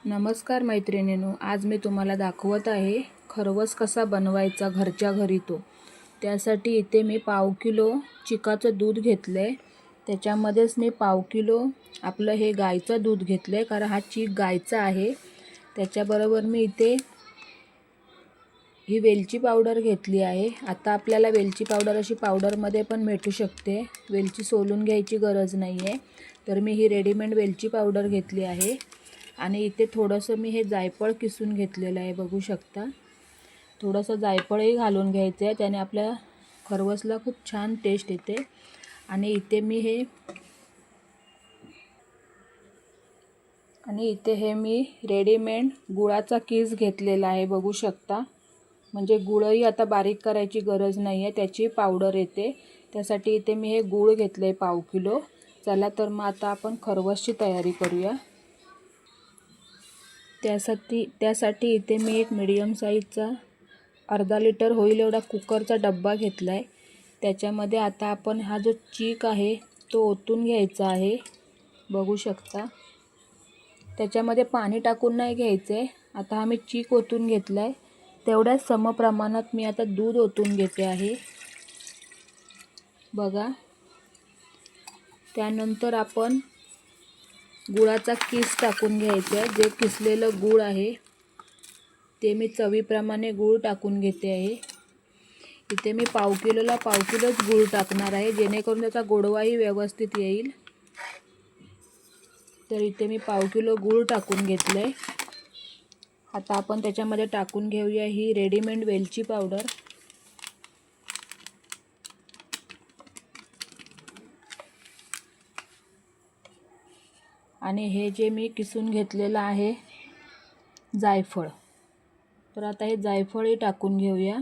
नमस्कार मैत्रिणींनो, आज मी तुम्हाला दाखवत आहे खरवस कसा बनवायचा घरच्या घरी तो। त्यासाठी इथे मी पाव किलो चिकाचं दूध घेतले। त्याच्यामध्येच मी पाव किलो आपलं हे गाईचं दूध घेतले, कारण हा चीक गाईचा आहे। त्याच्याबरोबर मी इथे ही वेलची पावडर घेतली आहे। आता आपल्याला वेलची पावडर अशी पावडरमध्ये पण भेटू शकते, वेलची सोलून घ्यायची गरज नाही आहे। तर मी ही रेडीमेड वेलची पावडर घेतली आहे। आणि इथे थोडंसं मी हे जायफळ किसून घेतलेलं आहे, बघू शकता। थोडंसं जायफळही घालून घ्यायचं आहे, त्याने आपल्या खरवसला खूप छान टेस्ट येते। आणि इथे मी रेडीमेड गुळाचा कीस घेतलेला आहे, बघू शकता। म्हणजे गुळही आता बारीक करायची गरज नाही आहे, त्याची पावडर येते। त्यासाठी इथे मी हे गुळ घेतले पाव किलो। चला तर मग आता आपण खरवसची तयारी करूया। त्यासाठी इथे मी एक मीडियम साईजचा अर्धा लिटर होईल एवढा कुकरचा डब्बा घेतला आहे। त्याच्यामध्ये आता आपण हा जो चीक आहे तो ओतून घ्यायचा आहे, बघू शकता। त्याच्यामध्ये पाणी टाकून नाही घ्यायचे। आता हा मी चीक ओतून घेतला आहे, तेवढ्याच समप्रमाणात मी आता दूध ओतून घेते आहे, बघा। त्यानंतर आपण गुळाचा कीस टाकून घ्यायचा आहे। जे किसलेलं गुळ आहे ते मी चवीप्रमाणे गुळ टाकून घेते आहे। इथे मी पाव किलोच गुळ टाकणार आहे, जेणेकरून त्याचा गोडवाही व्यवस्थित येईल। तर इथे मी पाव किलो गुळ टाकून घेतले। आता आपण त्याच्यामध्ये टाकून घेऊया ही रेडीमेड वेलची पावडर। आणि हे जे मी किसून घेतलेलं आहे जायफळ, तर आता हे जायफळही टाकून घेऊया।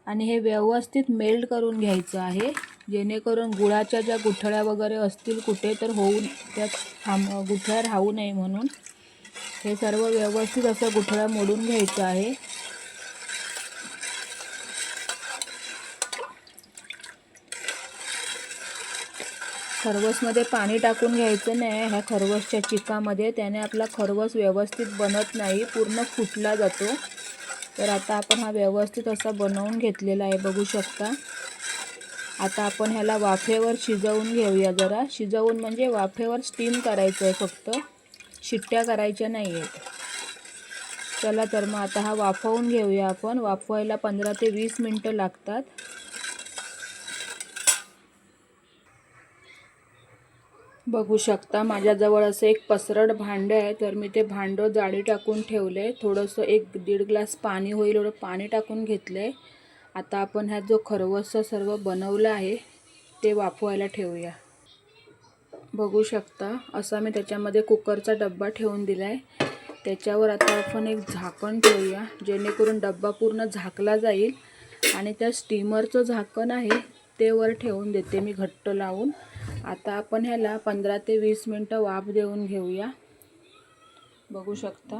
आणि हे व्यवस्थित मेल्ट करून घ्यायचं आहे, जेणेकरून गुळाच्या ज्या गुठळ्या वगैरे असतील कुठे तर गुठळ्या राहू नये म्हणून हे सर्व व्यवस्थित असं गुठळ्या मोडून घ्यायचं आहे। खरवसमध्ये पाणी टाकून घ्यायचं नाही ह्या खरवसच्या चिकामध्ये, त्याने आपला खरवस व्यवस्थित बनत नाही, पूर्ण फुटला जातो। तर आता आपण हा व्यवस्थित असा बनवून घेतलेला आहे, बघू शकता। आता आपण ह्याला वाफेवर शिजवून घेऊया। जरा शिजवून म्हणजे वाफेवर स्टीम करायचं आहे, फक्त शिट्ट्या करायच्या नाही आहेत। चला तर मग आता हा वाफवून घेऊया आपण। वाफवायला 15 ते 20 मिनटं लागतात। बघू शकता माझ्याजवळ असं एक पसरट भांडं आहे, तर मी ते भांडं जाळी टाकून ठेवले। थोडंसं 1-1.5 ग्लास पाणी होईल एवढं पाणी टाकून घेतले। आता आपण ह्या जो खरवसचा सर्व बनवलं आहे ते वाफवायला ठेवूया। बघू शकता असा मी त्याच्यामध्ये कुकरचा डब्बा ठेवून दिला आहे। त्याच्यावर आता आपण एक झाकण ठेवूया, जेणेकरून डब्बा पूर्ण झाकला जाईल। आणि त्या स्टीमरचं झाकण आहे ते वर ठेवून देते मी घट्ट लावून। आता आपण ह्याला 15 ते 20 मिनटं वाफ देऊन घेऊया, बघू शकता।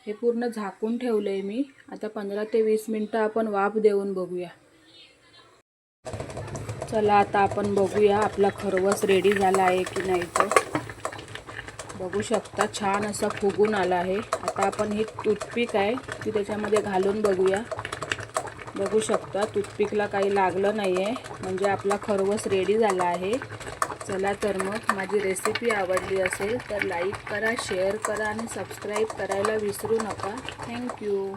हे पूर्ण झाकून ठेवलंय मी। आता 15 ते 20 मिनटं आपण वाफ देऊन बघूया। चला आता आपण बघूया आपला खरवस रेडी झाला आहे की नाही। तो बघू शकता छान असा फुगून आला आहे। आता आपण ही टूथपिक आहे ती त्याच्यामध्ये घालून बघूया, बघू शकता टूथपिकला काही लागलं नाही आहे, म्हणजे आपला खरवस रेडी झाला आहे। चला तर मग माझी रेसिपी आवडली असेल तर लाईक करा, शेअर करा आणि सबस्क्राईब करायला विसरू नका। थँक्यू।